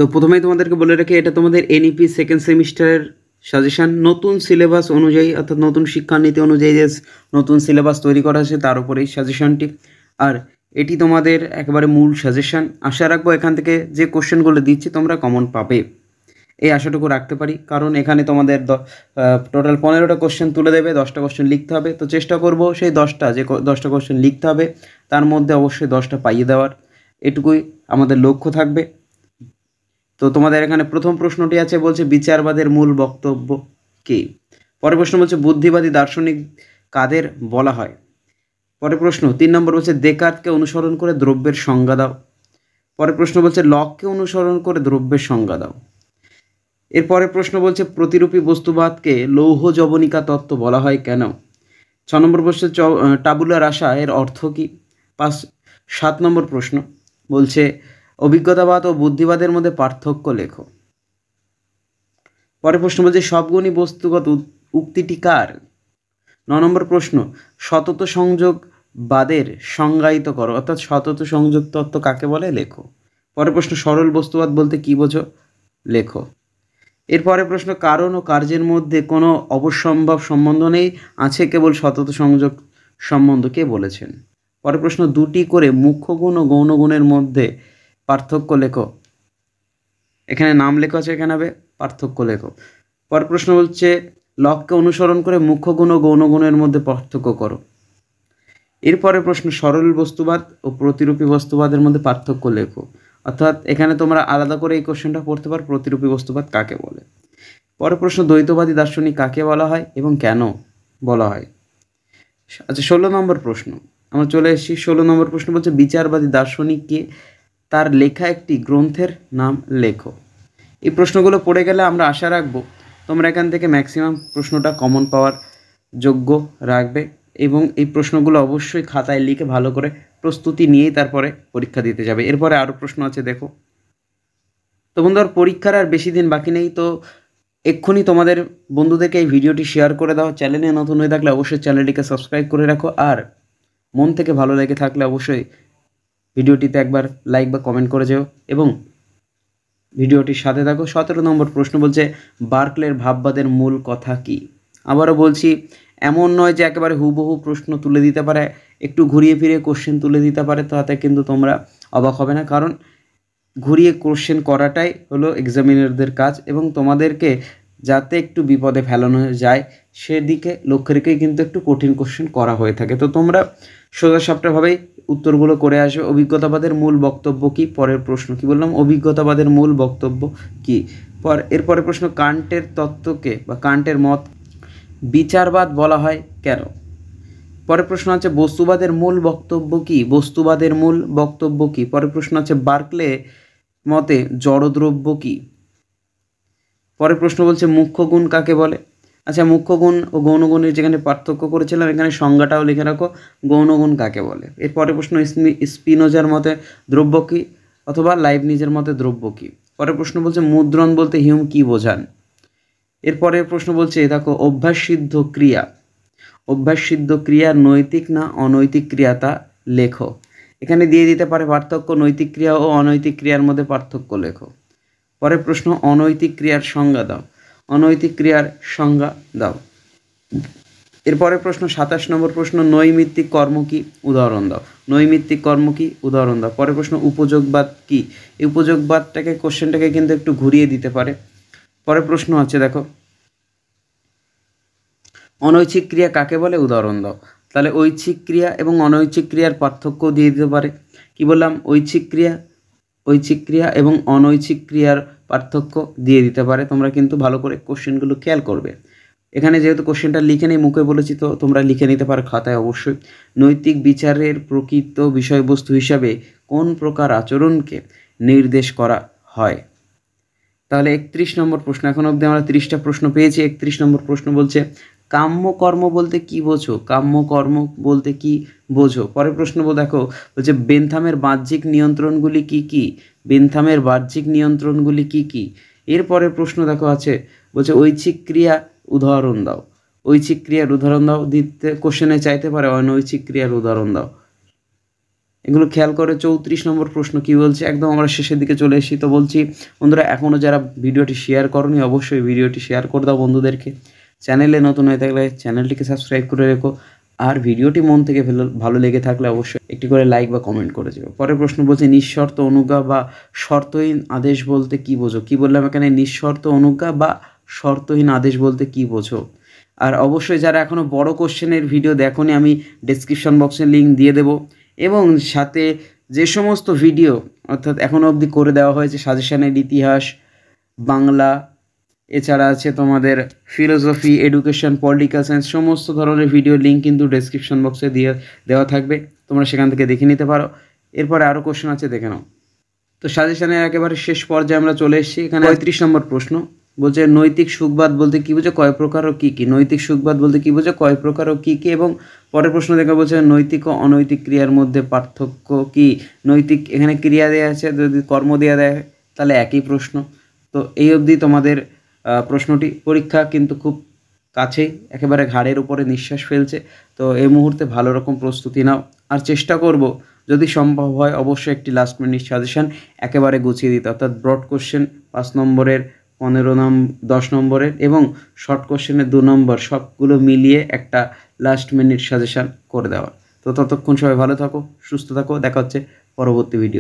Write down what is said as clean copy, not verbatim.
তো প্রথমেই তোমাদেরকে বলে রাখি, এটা তোমাদের এনইপি সেকেন্ড সেমিস্টারের সাজেশান। নতুন সিলেবাস অনুযায়ী অর্থাৎ নতুন শিক্ষানীতি অনুযায়ী যে নতুন সিলেবাস তৈরি করা আছে তার উপরেই সাজেশানটি। আর এটি তোমাদের একেবারে মূল সাজেশান। আশা রাখবো এখান থেকে যে কোশ্চেনগুলো দিচ্ছি তোমরা কমন পাবে, এই আশাটুকু রাখতে পারি। কারণ এখানে তোমাদের টোটাল 15টা কোশ্চেন তুলে দেবে, 10টা কোশ্চেন লিখতে হবে। তো চেষ্টা করব সেই 10টা কোশ্চেন লিখতে হবে, তার মধ্যে অবশ্যই 10টা পাইয়ে দেওয়ার, এটুকুই আমাদের লক্ষ্য থাকবে। তো তোমাদের এখানে প্রথম প্রশ্নটি আছে, বলছে বিচারবাদের মূল বক্তব্য কী। পরের প্রশ্ন বলছে বুদ্ধিবাদী দার্শনিক কাদের বলা হয়। পরের প্রশ্ন 3 নম্বর বলছে দেকার্তকে অনুসরণ করে দ্রব্যের সংজ্ঞা দাও। পরের প্রশ্ন বলছে লককে অনুসরণ করে দ্রব্যের সংজ্ঞা দাও। এরপরের প্রশ্ন বলছে প্রতিরূপী বস্তুবাদকে লৌহ যবনিকা তত্ত্ব বলা হয় কেন। 6 নম্বর বলছে টাবুলা রাসা এর অর্থ কী। 7 নম্বর প্রশ্ন বলছে অভিজ্ঞতাবাদ ও বুদ্ধিবাদের মধ্যে পার্থক্য লেখো। পরের প্রশ্ন বলছে সবগুণী বস্তুগত উক্তিটি কার। 9 নম্বর প্রশ্ন সতত সংযোগবাদের সংজ্ঞায়িত করো, অর্থাৎ সতত সংযোগ তত্ত্ব কাকে বলে লেখো। পরের প্রশ্ন সরল বস্তুবাদ বলতে কী বোঝো, লেখো। এরপরে প্রশ্ন কারণ ও কার্যের মধ্যে কোনো অবশ্যম্ভাব সম্বন্ধ নেই, আছে কেবল সতত সংযোগ সম্বন্ধ, কে বলেছেন। পরের প্রশ্ন দুটি করে মুখ্য গুণ ও গৌণ গুণের মধ্যে পার্থক্য লেখো। এখানে নাম লেখা আছে, এখানে হবে পার্থক্য লেখো। পরের প্রশ্ন বলছে লককে অনুসরণ করে মুখ্য গুণ ও গৌণ গুণের মধ্যে পার্থক্য করো। এরপরে প্রশ্ন সরল বস্তুবাদ ও প্রতিরূপী বস্তুবাদের মধ্যে পার্থক্য লেখো। অর্থাৎ এখানে তোমরা আলাদা করে এই কোশ্চেনটা পড়তে পারো, প্রতিরূপী বস্তুবাদ কাকে বলে। পরের প্রশ্ন দ্বৈতবাদী দার্শনিক কাকে বলা হয় এবং কেন বলা হয়। আচ্ছা 16 নম্বর প্রশ্ন আমরা চলে এসেছি। 16 নম্বর প্রশ্ন বলছে বিচারবাদী দার্শনিককে তার লেখা একটি গ্রন্থের নাম লেখো। এই প্রশ্নগুলো পড়ে গেলে আমরা আশা রাখবো তোমরা এখান থেকে ম্যাক্সিমাম প্রশ্নটা কমন পাওয়ার যোগ্য রাখবে, এবং এই প্রশ্নগুলো অবশ্যই খাতায় লিখে ভালো করে প্রস্তুতি নিয়েই তারপরে পরীক্ষা দিতে যাবে। এরপরে আরও প্রশ্ন আছে, দেখো। তো বন্ধুরা পরীক্ষার আর বেশি দিন বাকি নেই, তো এক্ষুনি তোমাদের বন্ধুদেরকে এই ভিডিওটি শেয়ার করে দাও। চ্যানেলে নতুন হয়ে থাকলে অবশ্যই চ্যানেলটিকে সাবস্ক্রাইব করে রাখো, আর মন থেকে ভালো লেগে থাকলে অবশ্যই ভিডিওটিতে একবার লাইক বা কমেন্ট করে যেও এবং ভিডিওটির সাথে থাকো। 17 নম্বর প্রশ্ন বলছে বার্কলের ভাববাদের মূল কথা কী। আবারও বলছি, এমন নয় যে একেবারে হুবহু প্রশ্ন তুলে দিতে পারে, একটু ঘুরিয়ে ফিরিয়ে কোশ্চেন তুলে দিতে পারে, তাতে কিন্তু তোমরা অবাক হবে না। কারণ ঘুরিয়ে কোশ্চেন করাটাই হলো এক্সামিনারদের কাজ, এবং তোমাদেরকে যাতে একটু বিপদে ফেলানো যায় সেদিকে লক্ষ্য রেখেই কিন্তু একটু কঠিন কোশ্চেন করা হয়ে থাকে। তো তোমরা সোজাসাপটাভাবেই উত্তরগুলো করে আসবে। অভিজ্ঞতাবাদের মূল বক্তব্য কী। পরের প্রশ্ন কি বললাম, অভিজ্ঞতাবাদের মূল বক্তব্য কী। এরপরে প্রশ্ন কান্টের তত্ত্বকে বা কান্টের মত বিচারবাদ বলা হয় কেন। পরের প্রশ্ন আছে বস্তুবাদের মূল বক্তব্য কী। বস্তুবাদের মূল বক্তব্য কী। পরের প্রশ্ন আছে বার্কলে মতে জড়দ্রব্য কী। পরের প্রশ্ন বলছে মুখ্য গুণ কাকে বলে। আচ্ছা মুখ্য গুণ ও গৌণ গুণের যেখানে পার্থক্য করেছিলাম এখানে সংজ্ঞাটাও লিখে রাখো, গৌণ গুণ কাকে বলে। এরপরের প্রশ্ন স্পিনোজার মতে দ্রব্য কী অথবা লাইবনিজের মতে দ্রব্য কী। পরের প্রশ্ন বলছে মুদ্রণ বলতে হিউম কী বোঝান। এরপরের প্রশ্ন বলছে দেখো অভ্যাসসিদ্ধ ক্রিয়া, অভ্যাসসিদ্ধ ক্রিয়া নৈতিক না অনৈতিক ক্রিয়া তা লেখো। এখানে দিয়ে দিতে পারে পার্থক্য, নৈতিক ক্রিয়া ও অনৈতিক ক্রিয়ার মধ্যে পার্থক্য লেখো। পরের প্রশ্ন অনৈতিক ক্রিয়ার সংজ্ঞা দাও, অনৈতিক ক্রিয়ার সংজ্ঞা দাও। এরপরের প্রশ্ন 27 নম্বর প্রশ্ন নৈমিত্তিক কর্ম কী উদাহরণ দাও। নৈমিত্তিক কর্ম কী উদাহরণ দাও। পরের প্রশ্ন উপযোগবাদ কী। এই উপযোগবাদটাকে কোশ্চেনটাকে কিন্তু একটু ঘুরিয়ে দিতে পারে। পরের প্রশ্ন আছে দেখো অনৈচ্ছিক ক্রিয়া কাকে বলে উদাহরণ দাও। তাহলে ঐচ্ছিক ক্রিয়া এবং অনৈচ্ছিক ক্রিয়ার পার্থক্য দিয়ে দিতে পারে। কি বললাম, ঐচ্ছিক ক্রিয়া এবং অনৈচ্ছিক ক্রিয়ার পার্থক্য দিয়ে দিতে পারে। তোমরা কিন্তু ভালো করে কোশ্চেনগুলো খেয়াল করবে। এখানে যেহেতু কোশ্চেনটা লিখে নেই, মুখে বলেছি, তো তোমরা লিখে নিতে পারো খাতায় অবশ্যই। নৈতিক বিচারের প্রকৃত বিষয়বস্তু হিসাবে কোন প্রকার আচরণকে নির্দেশ করা হয়। তাহলে 31 নম্বর প্রশ্ন, এখন অবধি আমরা 30টা প্রশ্ন পেয়েছি। 31 নম্বর প্রশ্ন বলছে কাম্যকর্ম বলতে কি বোঝো। কাম্যকর্ম বলতে কি বোঝো। পরের প্রশ্ন দেখো বলছে বেনথামের বাহ্যিক নিয়ন্ত্রণগুলি কি কি। বেনথামের বাহ্যিক নিয়ন্ত্রণগুলি কি কি। এরপরের প্রশ্ন দেখো আছে বলছে ঐচ্ছিক ক্রিয়া উদাহরণ দাও। ঐচ্ছিক ক্রিয়ার উদাহরণ দাও দিতে কোশ্চেনে চাইতে পারে অনৈচ্ছিক ক্রিয়ার উদাহরণ দাও। এগুলো খেয়াল করে 34 নম্বর প্রশ্ন কি বলছে, একদম আমরা শেষের দিকে চলে এসেছি। তো বলছি বন্ধুরা, এখনও যারা ভিডিওটি শেয়ার করনি অবশ্যই ভিডিওটি শেয়ার করে দাও বন্ধুদেরকে। চ্যানেলে নতুন হয়ে থাকলে চ্যানেলটিকে সাবস্ক্রাইব করে রেখো। আর ভিডিওটি মন থেকে ভালো লেগে থাকলে অবশ্যই একটি করে লাইক বা কমেন্ট করে দেবে। পরের প্রশ্ন বলছে নিঃশর্ত অনুজ্ঞা বা শর্তহীন আদেশ বলতে কী বোঝো? কী বললাম এখানে? নিঃশর্ত অনুজ্ঞা বা শর্তহীন আদেশ বলতে কী বোঝো? আর অবশ্যই যারা এখনও বড় কোশ্চেনের ভিডিও দেখোনি, আমি ডেসক্রিপশন বক্সে লিঙ্ক দিয়ে দেবো, এবং সাথে যে সমস্ত ভিডিও অর্থাৎ এখনও অবধি করে দেওয়া হয়েছে সাজেশনের ইতিহাস, বাংলা, এছাড়া আছে তোমাদের ফিলোসফি, এডুকেশন, পলিটিক্যাল সায়েন্স, সমস্ত ধরনের ভিডিও লিঙ্ক কিন্তু ডেসক্রিপশন বক্সে দেওয়া থাকবে, তোমরা সেখান থেকে দেখে নিতে পারো। এরপরে আরও কোশ্চেন আছে, দেখে নাও। তো সাজেশনের একেবারে শেষ পর্যায়ে আমরা চলে এসেছি। এখানে 35 নম্বর প্রশ্ন বলছে নৈতিক সুখবাদ বলতে কী বোঝো, কয় প্রকার ও কী কী? নৈতিক সুখবাদ বলতে কী বোঝো, কয় প্রকার ও কী কী? এবং পরের প্রশ্ন দেখা বলছে নৈতিক ও অনৈতিক ক্রিয়ার মধ্যে পার্থক্য কী? নৈতিক এখানে ক্রিয়া দেওয়া আছে, যদি কর্ম দেওয়া দেয় তাহলে একই প্রশ্ন। তো এই অবধি তোমাদের প্রশ্নটি। পরীক্ষা কিন্তু খুব কাছেই, একেবারে ঘাড়ের উপরে নিঃশ্বাস ফেলছে। তো এই মুহূর্তে ভালো রকম প্রস্তুতি নাও, আর চেষ্টা করব যদি সম্ভব হয় অবশ্যই একটি লাস্ট মিনিট সাজেশন একেবারে গুছিয়ে দিতে, অর্থাৎ ব্রড কোশ্চেন 5 নম্বরের, 10 নম্বরের এবং শর্ট কোশ্চেনের 2 নম্বর সবগুলো মিলিয়ে একটা লাস্ট মিনিট সাজেশন করে দেওয়া। তো ততক্ষণ সবাই ভালো থাকো, সুস্থ থাকো, দেখা হচ্ছে পরবর্তী ভিডিও।